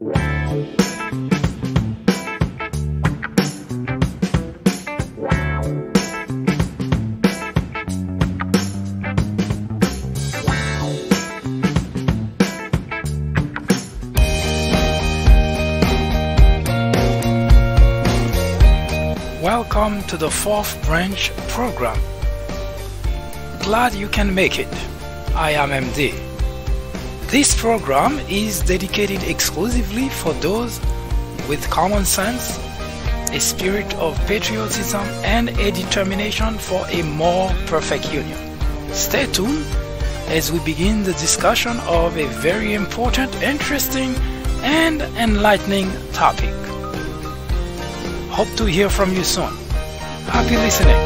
Welcome to the Fourth Branch program. Glad you can make it. I am MD. This program is dedicated exclusively for those with common sense, a spirit of patriotism, and a determination for a more perfect union. Stay tuned as we begin the discussion of a very important, interesting, and enlightening topic. Hope to hear from you soon. Happy listening.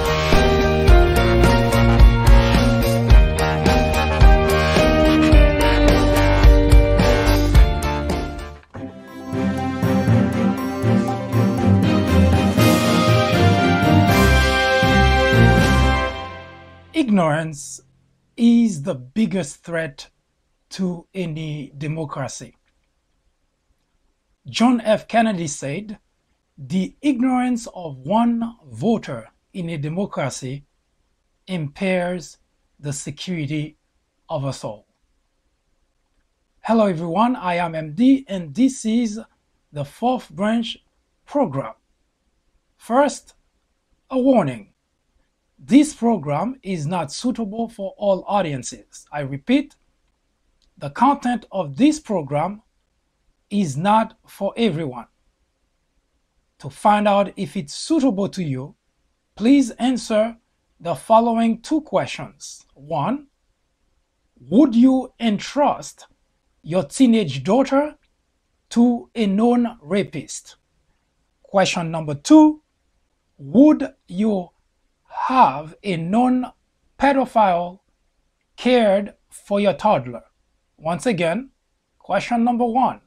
Ignorance is the biggest threat to any democracy. John F. Kennedy said, "The ignorance of one voter in a democracy impairs the security of us all." Hello everyone, I am MD and this is the Fourth Branch program. First, a warning. This program is not suitable for all audiences. I repeat, the content of this program is not for everyone. To find out if it's suitable to you, please answer the following two questions. One, would you entrust your teenage daughter to a known rapist? Question number two, would you have a known pedophile cared for your toddler? Once again, question number one,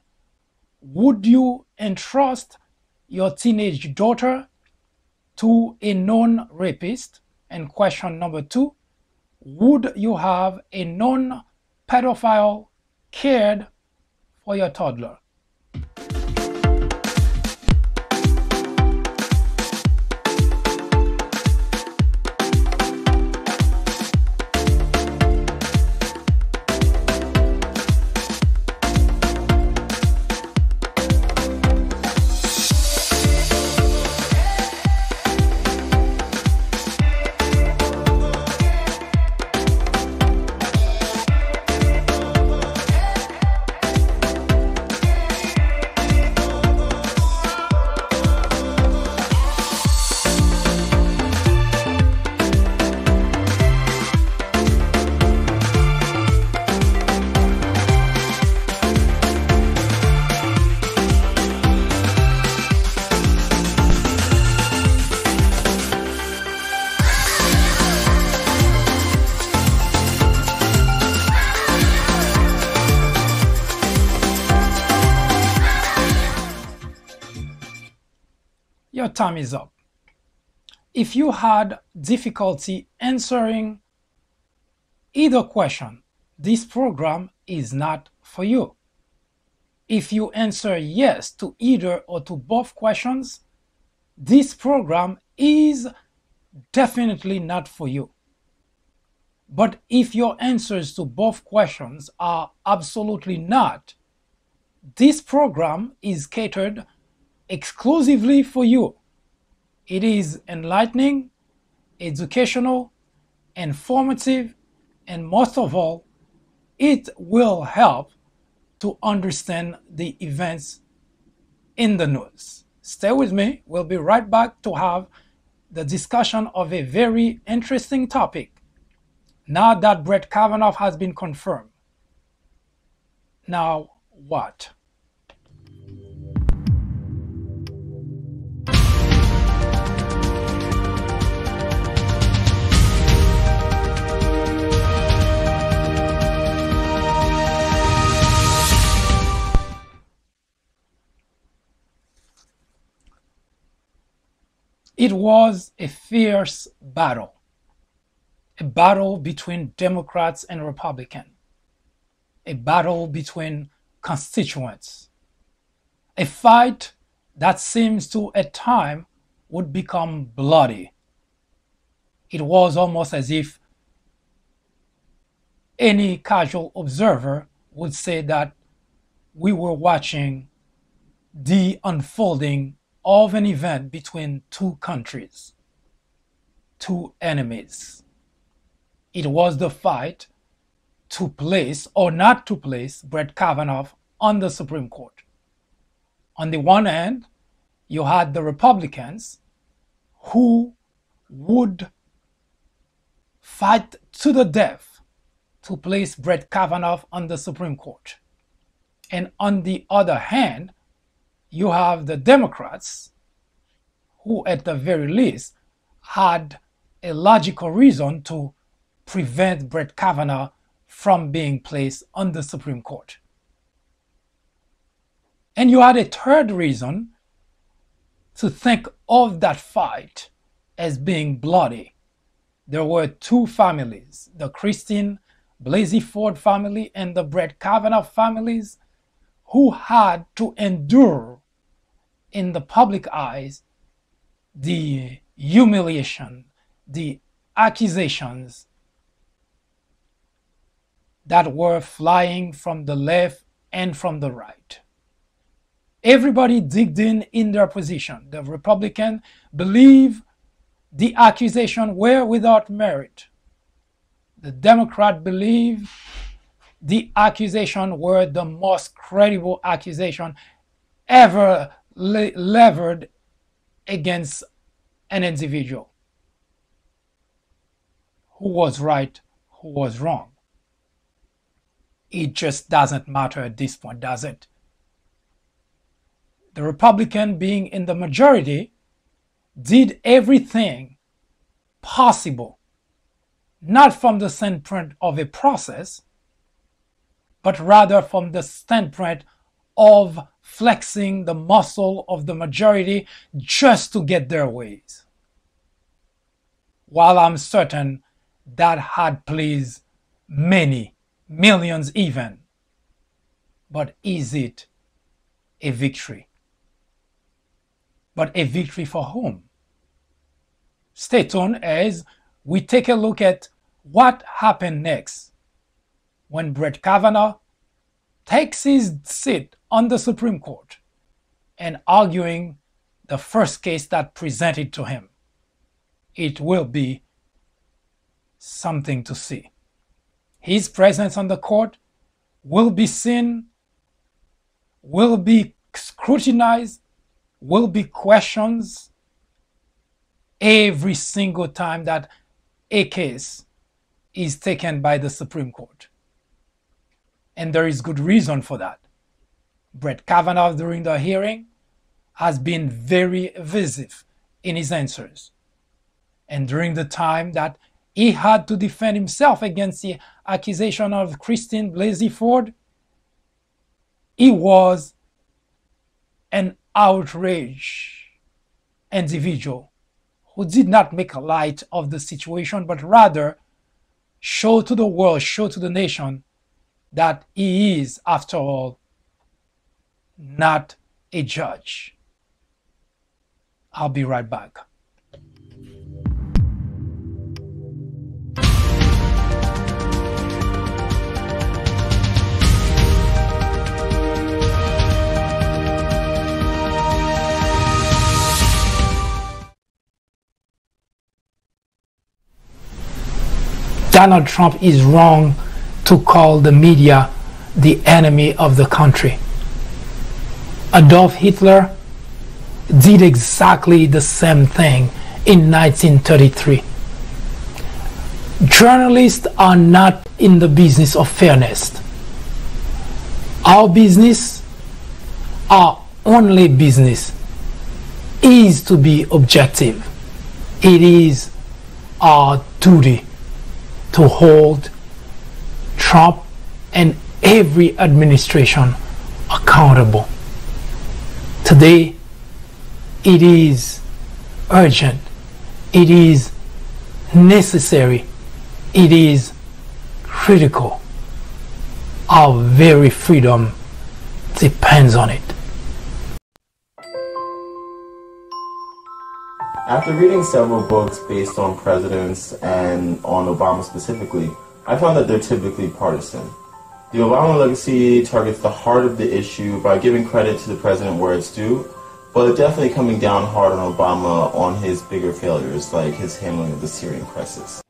would you entrust your teenage daughter to a known rapist? And question number two, would you have a known pedophile cared for your toddler? Your time is up. If you had difficulty answering either question, this program is not for you. If you answer yes to either or to both questions, this program is definitely not for you. But if your answers to both questions are absolutely not, this program is catered exclusively for you. It is enlightening, educational, informative, and most of all, it will help to understand the events in the news. Stay with me. We'll be right back to have the discussion of a very interesting topic now that Brett Kavanaugh has been confirmed. Now what? It was a fierce battle, a battle between Democrats and Republicans, a battle between constituents, A fight that seems to at time would become bloody. It was almost as if any casual observer would say that we were watching the unfolding of an event between two countries, two enemies. It was the fight to place or not to place Brett Kavanaugh on the Supreme Court. On the one hand, you had the Republicans who would fight to the death to place Brett Kavanaugh on the Supreme Court. And on the other hand, you have the Democrats who, at the very least, had a logical reason to prevent Brett Kavanaugh from being placed on the Supreme Court. And you had a third reason to think of that fight as being bloody. There were two families, the Christine Blasey Ford family and the Brett Kavanaugh families, who had to endure in the public eyes the humiliation, the accusations that were flying from the left and from the right. Everybody digged in their position. The Republican believed the accusation were without merit. The Democrat believed the accusation were the most credible accusation ever levered against an individual. Who was right, who was wrong? It just doesn't matter at this point, does it? The Republican, being in the majority, did everything possible, not from the standpoint of a process, but rather from the standpoint of flexing the muscle of the majority just to get their ways. While I'm certain that had pleased many, millions even, but is it a victory? But a victory for whom? Stay tuned as we take a look at what happened next when Brett Kavanaugh takes his seat on the Supreme Court and arguing the first case that presented to him. It will be something to see. His presence on the court will be seen, will be scrutinized, will be questions every single time that a case is taken by the Supreme Court. And there is good reason for that. Brett Kavanaugh, during the hearing, has been very evasive in his answers. And during the time that he had to defend himself against the accusation of Christine Blasey Ford, he was an outraged individual who did not make light of the situation, but rather show to the world, show to the nation that he is, after all, not a judge. I'll be right back. Donald Trump is wrong to call the media the enemy of the country. Adolf Hitler did exactly the same thing in 1933. Journalists are not in the business of fairness. Our business, our only business, is to be objective. It is our duty to hold Trump and every administration accountable. Today, it is urgent, it is necessary, it is critical. Our very freedom depends on it. After reading several books based on presidents and on Obama specifically, I found that they're typically partisan. The Obama legacy targets the heart of the issue by giving credit to the president where it's due, but definitely coming down hard on Obama on his bigger failures, like his handling of the Syrian crisis.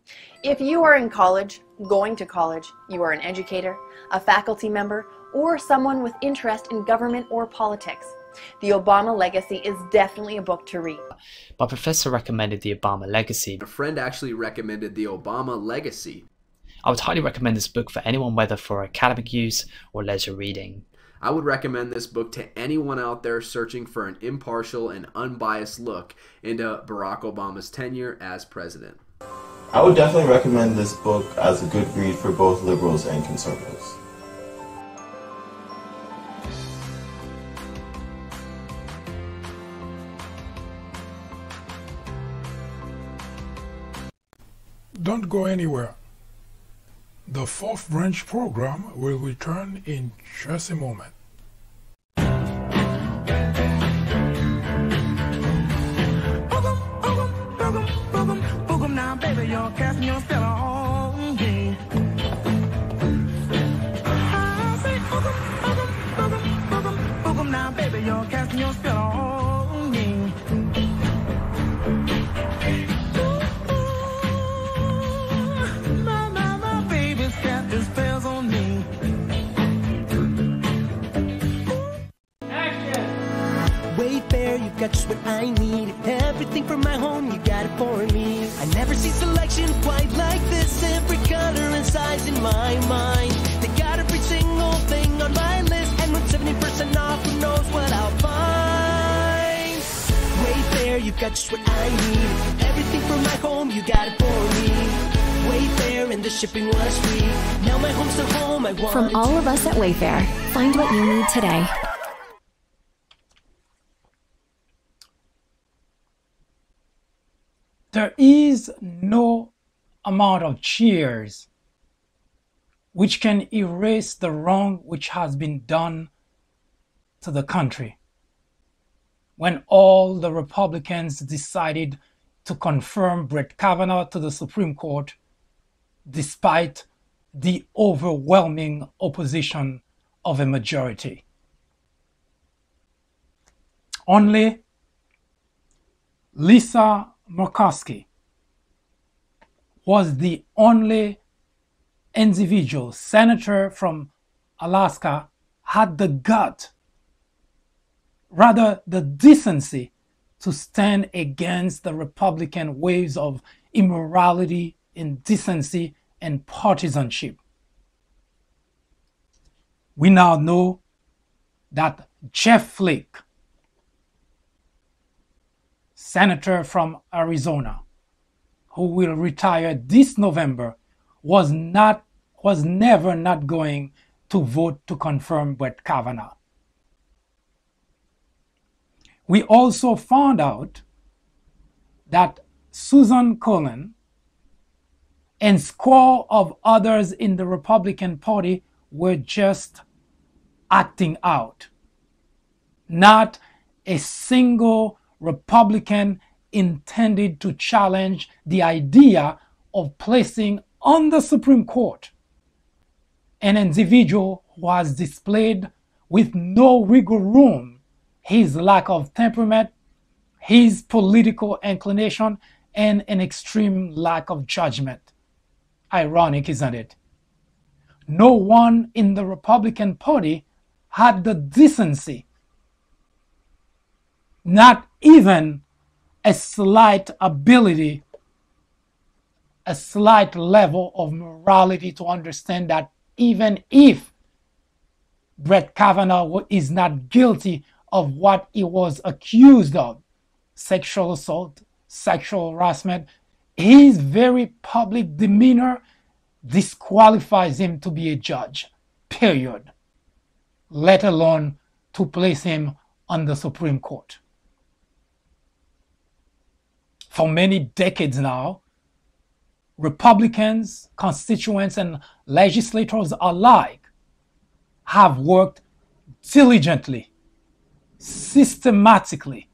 If you are in college, going to college, you are an educator, a faculty member, or someone with interest in government or politics, The Obama Legacy is definitely a book to read. My professor recommended The Obama Legacy. A friend actually recommended The Obama Legacy. I would highly recommend this book for anyone, whether for academic use or leisure reading. I would recommend this book to anyone out there searching for an impartial and unbiased look into Barack Obama's tenure as president. I would definitely recommend this book as a good read for both liberals and conservatives. Don't go anywhere. The fourth branch program will return in just a moment. Now, baby, you're casting your spell on me. I say, now, baby, you're casting your spell on me. My baby's got his spells on me. Action! Wayfair, you've got just what I need. Everything from my home, you got it for me. I never see selection quite like this. Every color and size in my mind. They got every single thing on my list. And with 70% off, who knows what I'll find. Wayfair, you've got just what I need. Everything from my home, you got it for me. Wayfair, and the shipping was free. Now my home's the home I want. From all of us at Wayfair, find what you need today. There is no amount of cheers which can erase the wrong which has been done to the country. When all the Republicans decided to confirm Brett Kavanaugh to the Supreme Court, despite the overwhelming opposition of a majority. Only Lisa Murkowski was the only individual senator from Alaska had the gut, rather the decency, to stand against the Republican waves of immorality, indecency, and partisanship. We now know that Jeff Flake, senator from Arizona, who will retire this November, was never not going to vote to confirm Brett Kavanaugh. We also found out that Susan Collins and a score of others in the Republican Party were just acting out. Not a single Republican intended to challenge the idea of placing on the Supreme Court an individual who has displayed with no wiggle room his lack of temperament, his political inclination, and an extreme lack of judgment. Ironic, isn't it? No one in the Republican Party had the decency, not even a slight ability, a slight level of morality to understand that even if Brett Kavanaugh is not guilty of what he was accused of, sexual assault, sexual harassment, his very public demeanor disqualifies him to be a judge, period, let alone to place him on the Supreme Court. For many decades now, Republicans, constituents, and legislators alike have worked diligently, systematically,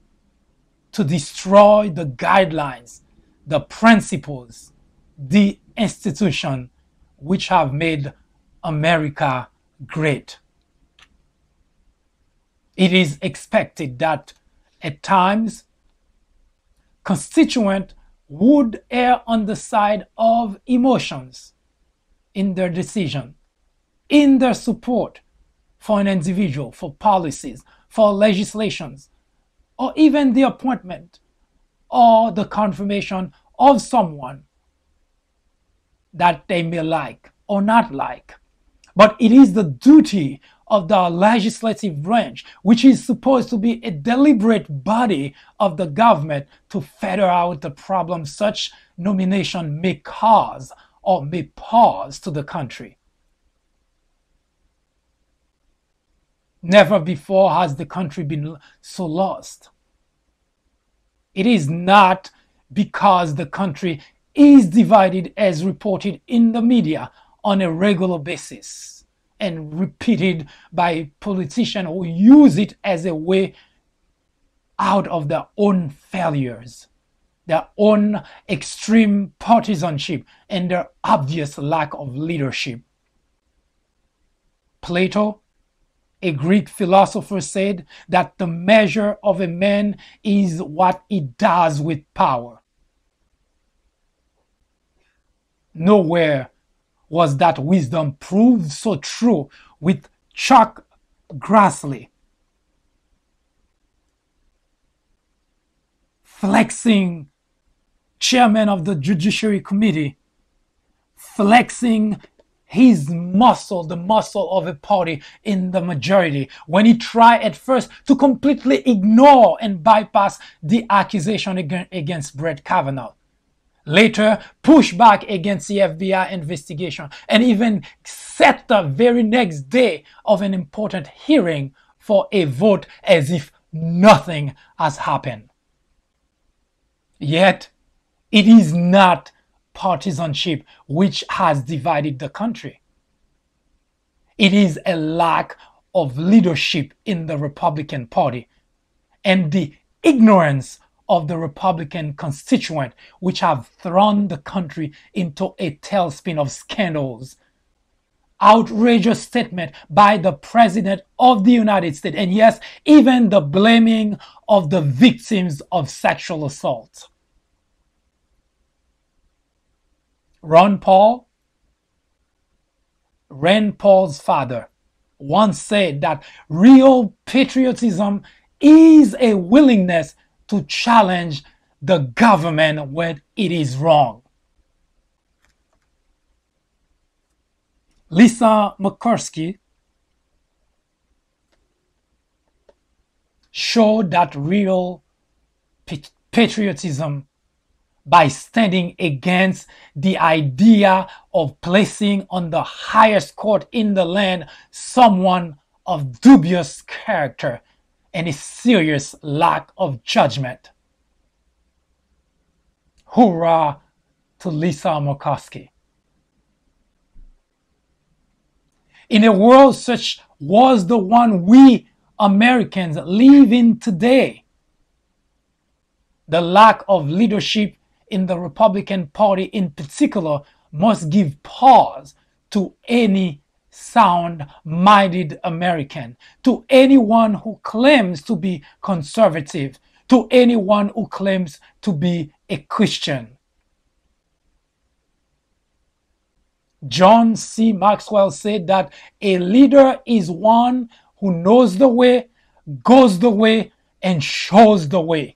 to destroy the guidelines, the principles, the institutions which have made America great. It is expected that at times constituents would err on the side of emotions in their decision, in their support for an individual, for policies, for legislations, or even the appointment or the confirmation of someone that they may like or not like. But it is the duty of the legislative branch, which is supposed to be a deliberate body of the government, to ferret out the problem such nomination may cause or may pose to the country. Never before has the country been so lost. It is not because the country is divided as reported in the media on a regular basis and repeated by politicians who use it as a way out of their own failures, their own extreme partisanship, and their obvious lack of leadership. Plato, a Greek philosopher, said that the measure of a man is what he does with power. Nowhere was that wisdom proved so true with Chuck Grassley flexing chairman of the Judiciary Committee, flexing his muscle, the muscle of a party in the majority, when he tried at first to completely ignore and bypass the accusation against Brett Kavanaugh. Later, push back against the FBI investigation, and even set the very next day of an important hearing for a vote as if nothing has happened. Yet, it is not partisanship which has divided the country. It is a lack of leadership in the Republican Party and the ignorance of the Republican constituent, which have thrown the country into a tailspin of scandals, outrageous statement by the President of the United States, and yes, even the blaming of the victims of sexual assault. Rand Paul's father once said that real patriotism is a willingness to challenge the government when it is wrong. Lisa McCuskey showed that real patriotism by standing against the idea of placing on the highest court in the land someone of dubious character and a serious lack of judgment. Hurrah to Lisa McCuskey. In a world such was the one we Americans live in today, the lack of leadership in the Republican Party in particular must give pause to any sound-minded American, to anyone who claims to be conservative, to anyone who claims to be a Christian. John C. Maxwell said that a leader is one who knows the way, goes the way, and shows the way.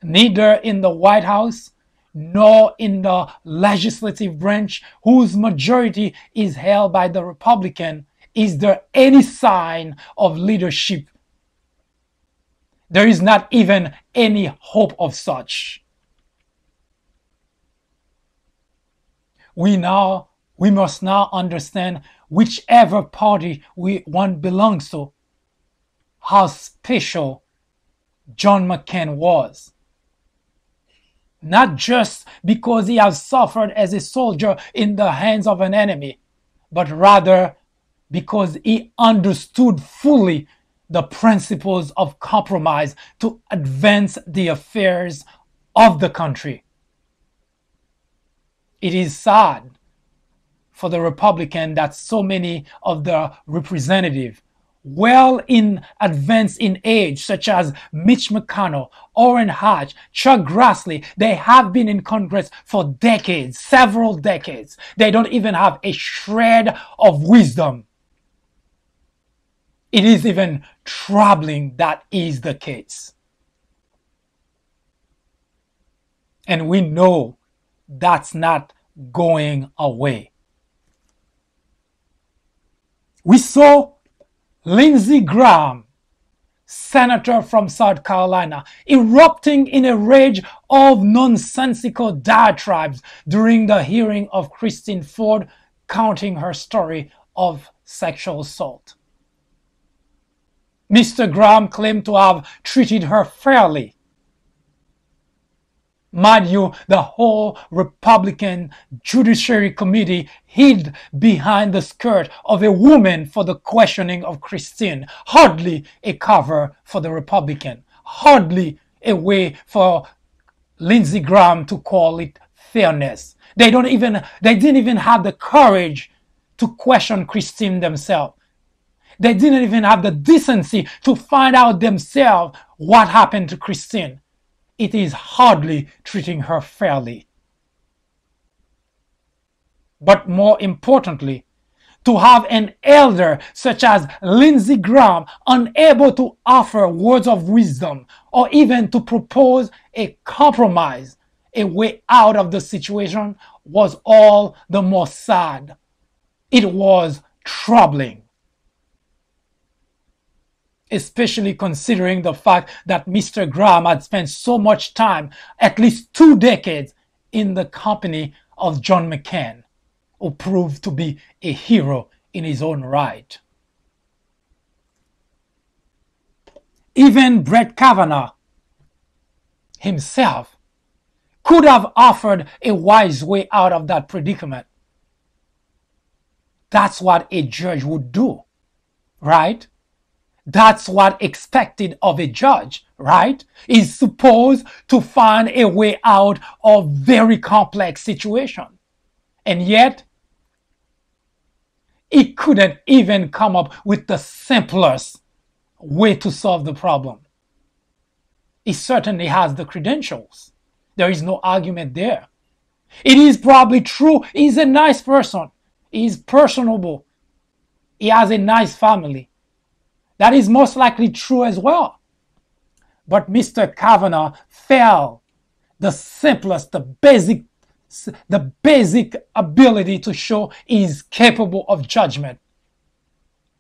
Neither in the White House nor in the legislative branch, whose majority is held by the Republican, is there any sign of leadership. There is not even any hope of such. We must now understand, whichever party one belongs to, how special John McCain was. Not just because he has suffered as a soldier in the hands of an enemy, but rather because he understood fully the principles of compromise to advance the affairs of the country. It is sad for the Republican that so many of the representatives well in advance in age, such as Mitch McConnell, Orrin Hatch, Chuck Grassley, they have been in Congress for decades, several decades. They don't even have a shred of wisdom. It is even troubling that is the case. And we know that's not going away. We saw Lindsey Graham, senator from South Carolina, erupting in a rage of nonsensical diatribes during the hearing of Christine Ford, counting her story of sexual assault. Mr. Graham claimed to have treated her fairly. Mind you, the whole Republican Judiciary Committee hid behind the skirt of a woman for the questioning of Christine. Hardly a cover for the Republican. Hardly a way for Lindsey Graham to call it fairness. They didn't even have the courage to question Christine themselves. They didn't even have the decency to find out themselves what happened to Christine. It is hardly treating her fairly. But more importantly, to have an elder such as Lindsey Graham unable to offer words of wisdom or even to propose a compromise, a way out of the situation, was all the more sad. It was troubling. Especially considering the fact that Mr. Graham had spent so much time, at least 2 decades, in the company of John McCain, who proved to be a hero in his own right. Even Brett Kavanaugh himself could have offered a wise way out of that predicament. That's what a judge would do, right? That's what expected of a judge, right? Is supposed to find a way out of very complex situation. And yet, he couldn't even come up with the simplest way to solve the problem. He certainly has the credentials. There is no argument there. It is probably true. He's a nice person. He's personable. He has a nice family. That is most likely true as well. But Mr. Kavanaugh failed the simplest, the basic ability to show he is capable of judgment.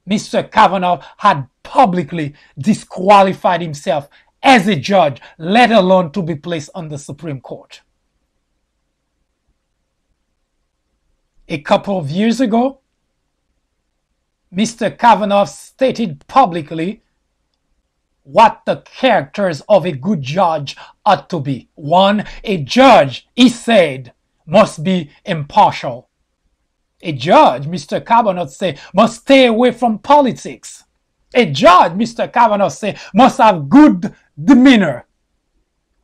Mr. Kavanaugh had publicly disqualified himself as a judge, let alone to be placed on the Supreme Court. A couple of years ago, Mr. Kavanaugh stated publicly what the characters of a good judge ought to be. 1, a judge, he said, must be impartial. A judge, Mr. Kavanaugh said, must stay away from politics. A judge, Mr. Kavanaugh said, must have good demeanor.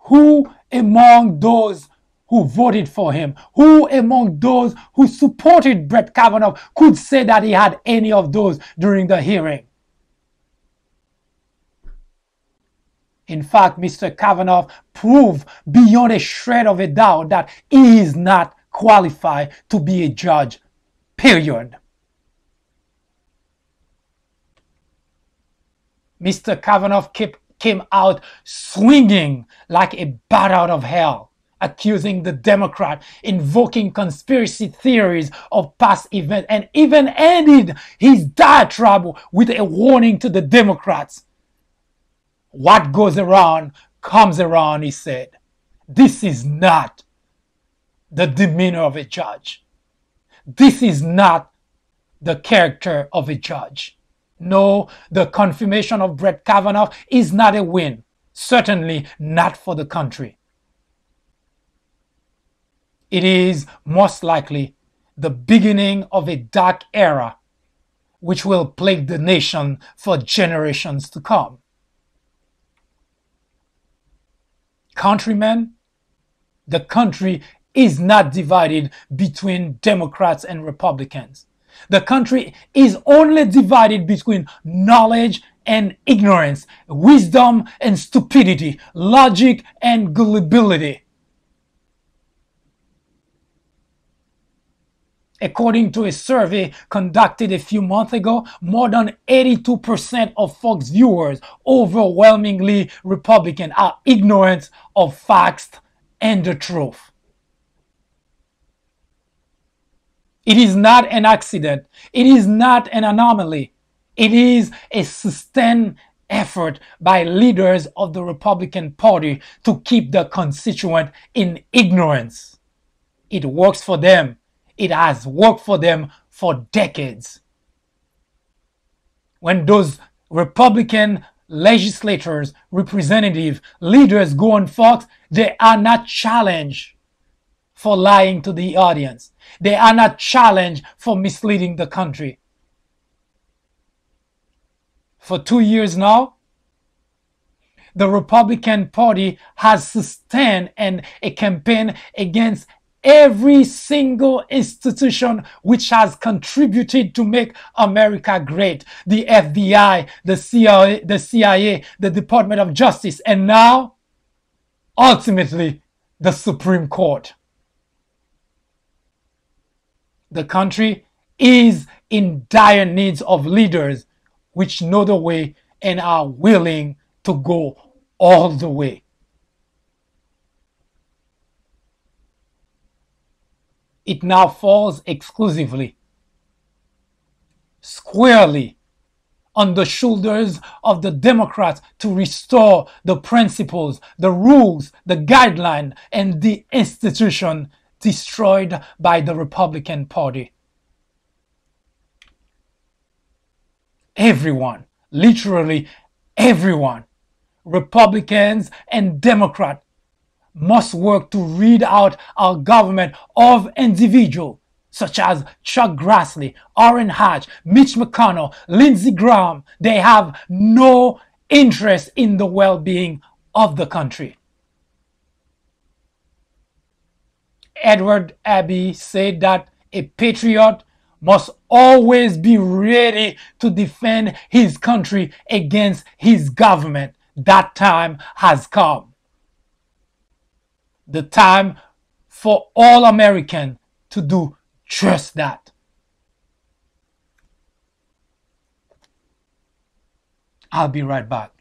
Who among those who voted for him, who among those who supported Brett Kavanaugh could say that he had any of those during the hearing? In fact, Mr. Kavanaugh proved beyond a shred of a doubt that he is not qualified to be a judge, period. Mr. Kavanaugh came out swinging like a bat out of hell, accusing the Democrat, invoking conspiracy theories of past events, and even ended his diatribe with a warning to the Democrats. What goes around comes around, he said. This is not the demeanor of a judge. This is not the character of a judge. No, the confirmation of Brett Kavanaugh is not a win. Certainly not for the country. It is most likely the beginning of a dark era which will plague the nation for generations to come. Countrymen, the country is not divided between Democrats and Republicans. The country is only divided between knowledge and ignorance, wisdom and stupidity, logic and gullibility. According to a survey conducted a few months ago, more than 82% of Fox viewers, overwhelmingly Republican, are ignorant of facts and the truth. It is not an accident. It is not an anomaly. It is a sustained effort by leaders of the Republican Party to keep the constituent in ignorance. It works for them. It has worked for them for decades. When those Republican legislators, representative leaders go on Fox, they are not challenged for lying to the audience. They are not challenged for misleading the country. For 2 years now, the Republican Party has sustained a campaign against every single institution which has contributed to make America great. The FBI, the CIA, the Department of Justice, and now, ultimately, the Supreme Court. The country is in dire needs of leaders which know the way and are willing to go all the way. It now falls exclusively, squarely, on the shoulders of the Democrats to restore the principles, the rules, the guidelines, and the institution destroyed by the Republican Party. Everyone, literally everyone, Republicans and Democrats, must work to rid out our government of individuals such as Chuck Grassley, Orrin Hatch, Mitch McConnell, Lindsey Graham. They have no interest in the well-being of the country. Edward Abbey said that a patriot must always be ready to defend his country against his government. That time has come. The time for all Americans to do just that. I'll be right back.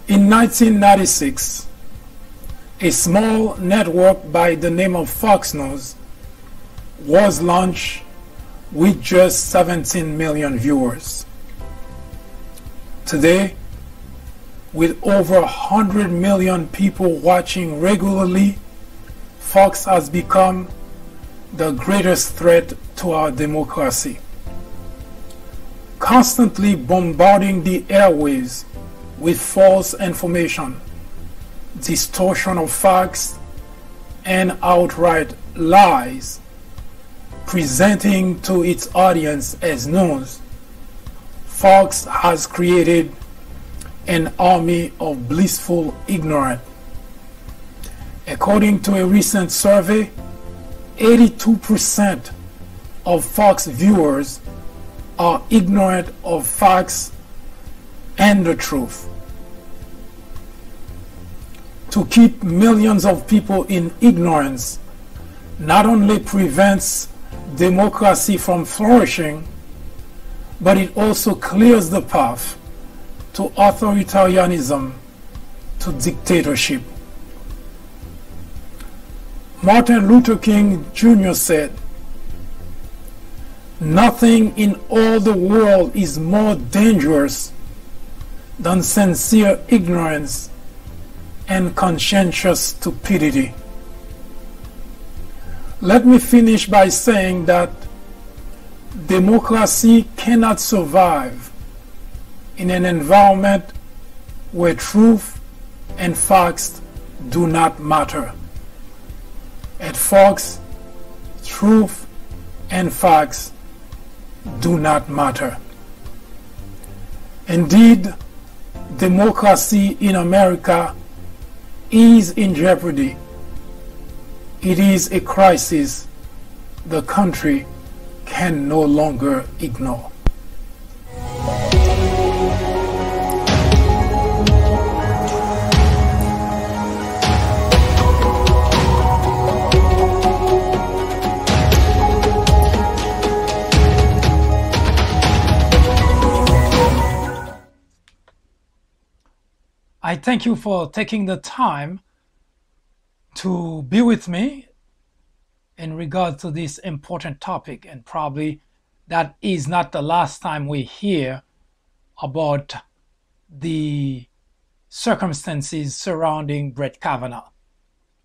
In 1996, a small network by the name of Fox News was launched with just 17 million viewers. Today, with over 100 million people watching regularly, Fox has become the greatest threat to our democracy, constantly bombarding the airwaves with false information, distortion of facts, and outright lies, presenting to its audience as news. Fox has created an army of blissful ignorance. According to a recent survey, 82% of Fox viewers are ignorant of facts and the truth. To keep millions of people in ignorance not only prevents democracy from flourishing, but it also clears the path to authoritarianism, to dictatorship. Martin Luther King Jr. said, "Nothing in all the world is more dangerous than sincere ignorance and conscientious stupidity." Let me finish by saying that democracy cannot survive in an environment where truth and facts do not matter. At Fox, truth and facts do not matter. Indeed, democracy in America is in jeopardy. It is a crisis the country can no longer ignore. I thank you for taking the time to be with me in regard to this important topic, and probably that is not the last time we hear about the circumstances surrounding Brett Kavanaugh.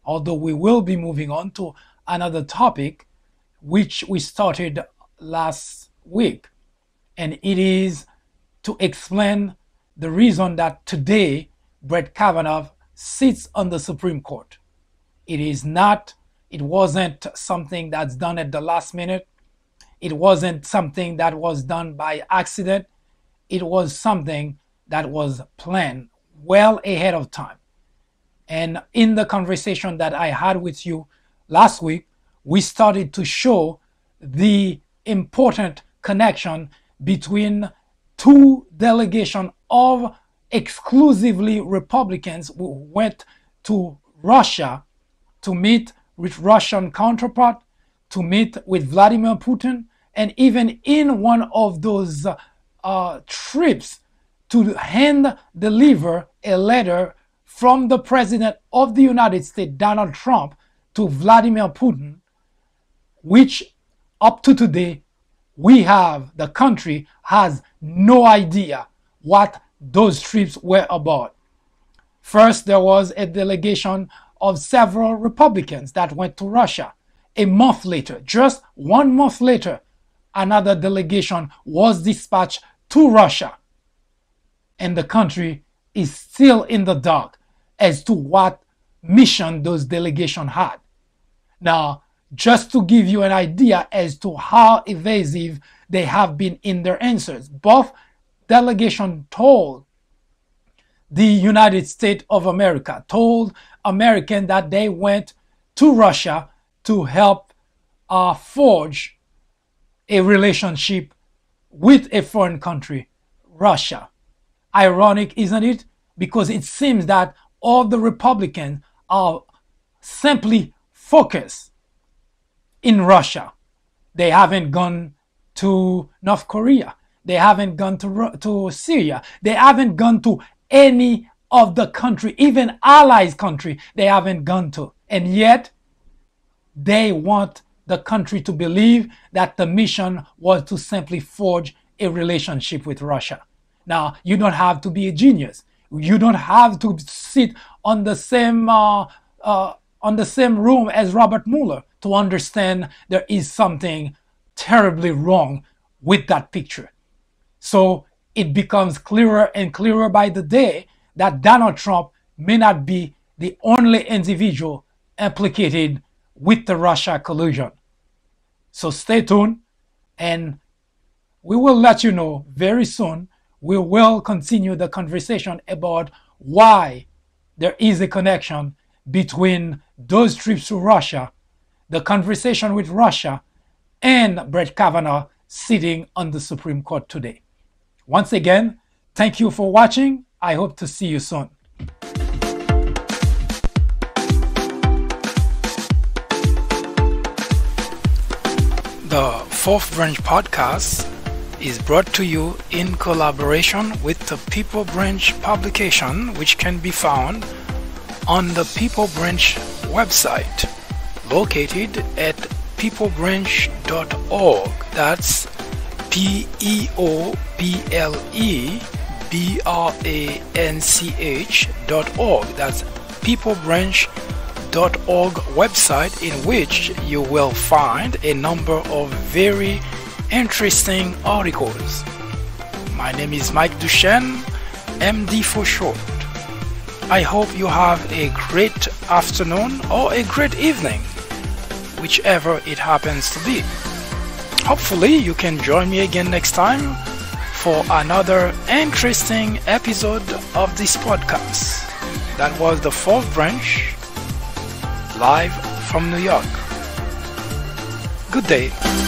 Although we will be moving on to another topic which we started last week, and it is to explain the reason that today Brett Kavanaugh sits on the Supreme Court. It wasn't something that's done at the last minute. It wasn't something that was done by accident. It was something that was planned well ahead of time. And in the conversation that I had with you last week, we started to show the important connection between two delegations of exclusively Republicans who went to Russia to meet with Russian counterpart, to meet with Vladimir Putin, and even in one of those trips to deliver a letter from the President of the United States, Donald Trump, to Vladimir Putin, which up to today, the country has no idea what those trips were about. First, there was a delegation of several Republicans that went to Russia. A month later, just 1 month later, another delegation was dispatched to Russia. And the country is still in the dark as to what mission those delegations had. Now, just to give you an idea as to how evasive they have been in their answers, both delegations told the United States of America, told Americans that they went to Russia to help forge a relationship with a foreign country, Russia. Ironic, isn't it? Because it seems that all the Republicans are simply focused in Russia. They haven't gone to North Korea. They haven't gone to Syria. They haven't gone to any of the country, even allies country, they haven't gone to. And yet, they want the country to believe that the mission was to simply forge a relationship with Russia. Now, you don't have to be a genius. You don't have to sit on the same room as Robert Mueller to understand there is something terribly wrong with that picture. So it becomes clearer and clearer by the day that Donald Trump may not be the only individual implicated with the Russia collusion. So stay tuned, and we will let you know very soon. We will continue the conversation about why there is a connection between those trips to Russia, the conversation with Russia, and Brett Kavanaugh sitting on the Supreme Court today. Once again, thank you for watching. I hope to see you soon. The Fourth Branch Podcast is brought to you in collaboration with the People Branch publication, which can be found on the People Branch website, located at peoplebranch.org. That's peoplebranch.org. That's peoplebranch.org website, in which you will find a number of very interesting articles. My name is Mike Duchesne, MD for short. I hope you have a great afternoon or a great evening, whichever it happens to be. Hopefully you can join me again next time for another interesting episode of this podcast. That was the fourth branch, live from New York. Good day.